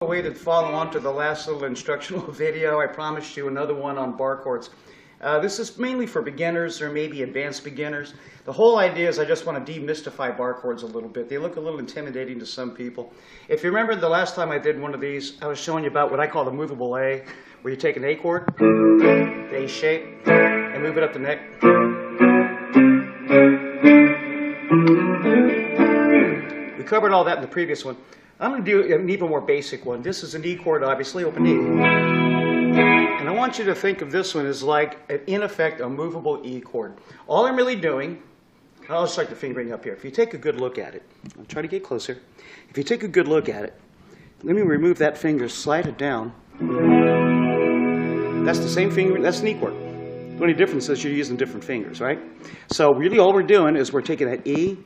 A way to follow on to the last little instructional video. I promised you another one on bar chords. This is mainly for beginners or maybe advanced beginners. The whole idea is I just want to demystify bar chords a little bit. They look a little intimidating to some people. If you remember the last time I did one of these, I was showing you about what I call the moveable A, where you take an A chord, the A shape, and move it up the neck. We covered all that in the previous one. I'm going to do an even more basic one. This is an E chord, obviously, open E. And I want you to think of this one as like, in effect, a movable E chord. All I'm really doing, I'll start the fingering up here. If you take a good look at it, I'll try to get closer. If you take a good look at it, let me remove that finger, slide it down. That's the same finger, that's an E chord. The only difference is you're using different fingers, right? So really all we're doing is we're taking that E,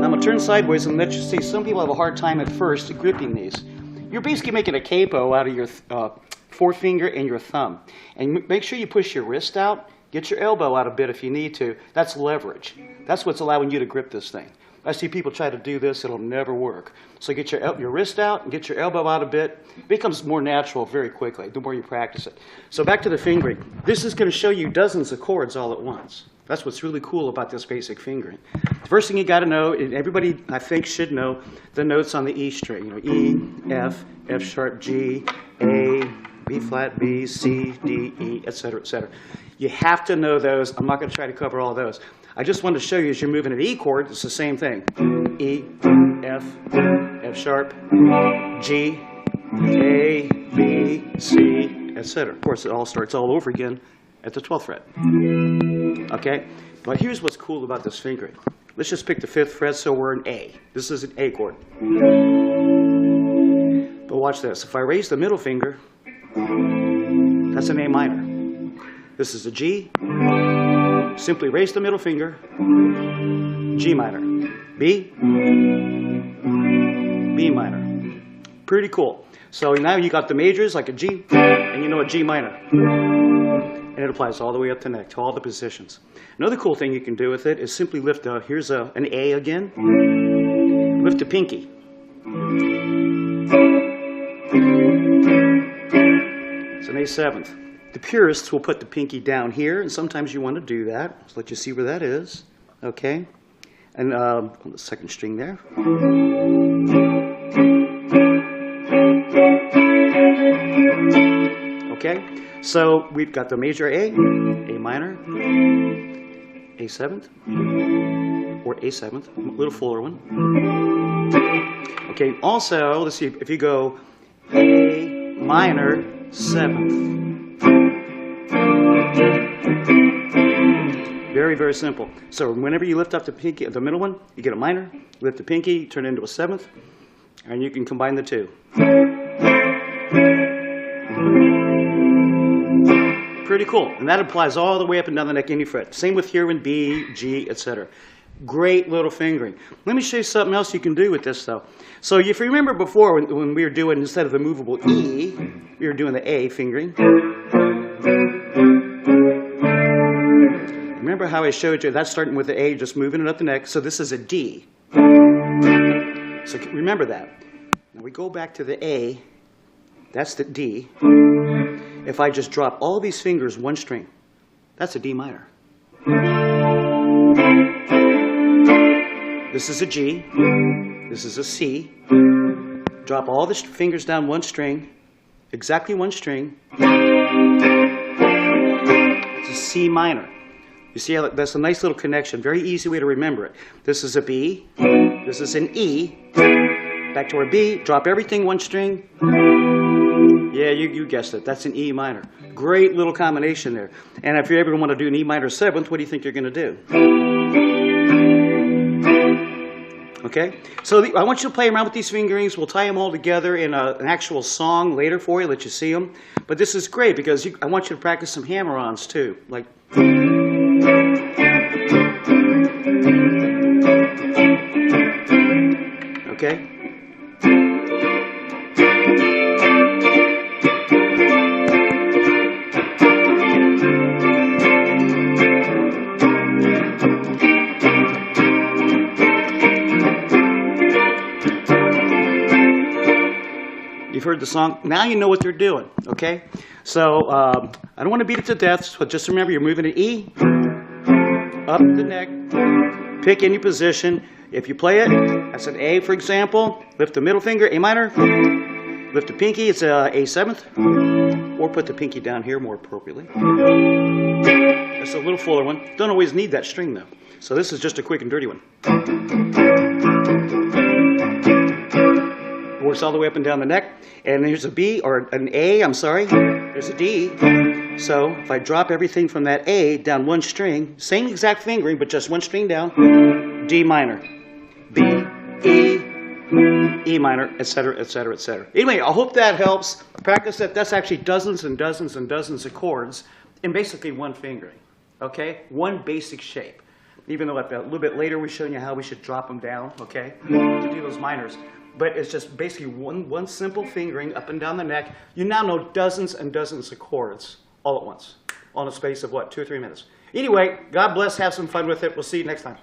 I'm going to turn sideways and let you see. Some people have a hard time at first gripping these. You're basically making a capo out of your forefinger and your thumb. And make sure you push your wrist out. Get your elbow out a bit if you need to. That's leverage. That's what's allowing you to grip this thing. I see people try to do this. It'll never work. So get your wrist out and get your elbow out a bit. It becomes more natural very quickly the more you practice it. So back to the fingering. This is going to show you dozens of chords all at once. That's what's really cool about this basic fingering. The first thing you got to know, and everybody I think should know, the notes on the E string. You know, E, F, F sharp, G, A, B flat, B, C, D, E, etc., etc. You have to know those. I'm not going to try to cover all those. I just wanted to show you as you're moving an E chord, it's the same thing. E, F, F sharp, G, A, B, C, etc. Of course, it all starts all over again at the 12th fret. Okay? But here's what's cool about this fingering. Let's just pick the 5th fret, so we're an A. This is an A chord. But watch this. If I raise the middle finger, that's an A minor. This is a G. Simply raise the middle finger, G minor. B, B minor. Pretty cool. So now you got the majors like a G, and you know a G minor. And it applies all the way up to neck, to all the positions. Another cool thing you can do with it is simply lift here's an A again. Lift the pinky. It's an A7th. The purists will put the pinky down here, and sometimes you want to do that. So let you see where that is. Okay? And on the second string there. Okay? So we've got the major A, A minor, A7th, or A7th, a little fuller one. Okay, also, let's see, if you go A minor, 7th. Very, very simple. So whenever you lift up the pinky, the middle one, you get a minor, lift the pinky, turn it into a 7th, and you can combine the two. Pretty cool. And that applies all the way up and down the neck, any fret. Same with here in B, G, etc. Great little fingering. Let me show you something else you can do with this, though. So if you remember before when we were doing, instead of the movable E, we were doing the A fingering. Remember how I showed you, that's starting with the A, just moving it up the neck. So this is a D. So remember that. Now we go back to the A. That's the D. If I just drop all these fingers one string, that's a D minor. This is a G. This is a C. Drop all the fingers down one string, exactly one string. It's a C minor. You see how that's a nice little connection. Very easy way to remember it. This is a B. This is an E. Back to our B. Drop everything one string. Yeah, you guessed it. That's an E minor. Great little combination there. And if you ever want to do an E minor 7th, what do you think you're going to do? Okay? So I want you to play around with these fingerings. We'll tie them all together in an actual song later for you, let you see them. But this is great because I want you to practice some hammer-ons too. Like... Okay? you've heard the song, now you know what they're doing, okay? So I don't want to beat it to death, so just remember you're moving an E, up the neck, pick any position. If you play it, that's an A, for example, lift the middle finger, A minor, lift the pinky, it's a A7th, or put the pinky down here more appropriately. That's a little fuller one. Don't always need that string though. So this is just a quick and dirty one. Works all the way up and down the neck. And there's a B, or an A, I'm sorry. There's a D. So if I drop everything from that A down one string, same exact fingering, but just one string down, D minor, B, E, E minor, etc., etc., etc. Anyway, I hope that helps. Practice that. That's actually dozens and dozens and dozens of chords in basically one fingering. Okay? One basic shape. Even though a little bit later we're showing you how we should drop them down, okay, to do those minors. But it's just basically one simple fingering up and down the neck. You now know dozens and dozens of chords all at once, on a space of, what, 2 or 3 minutes. Anyway, God bless. Have some fun with it. We'll see you next time.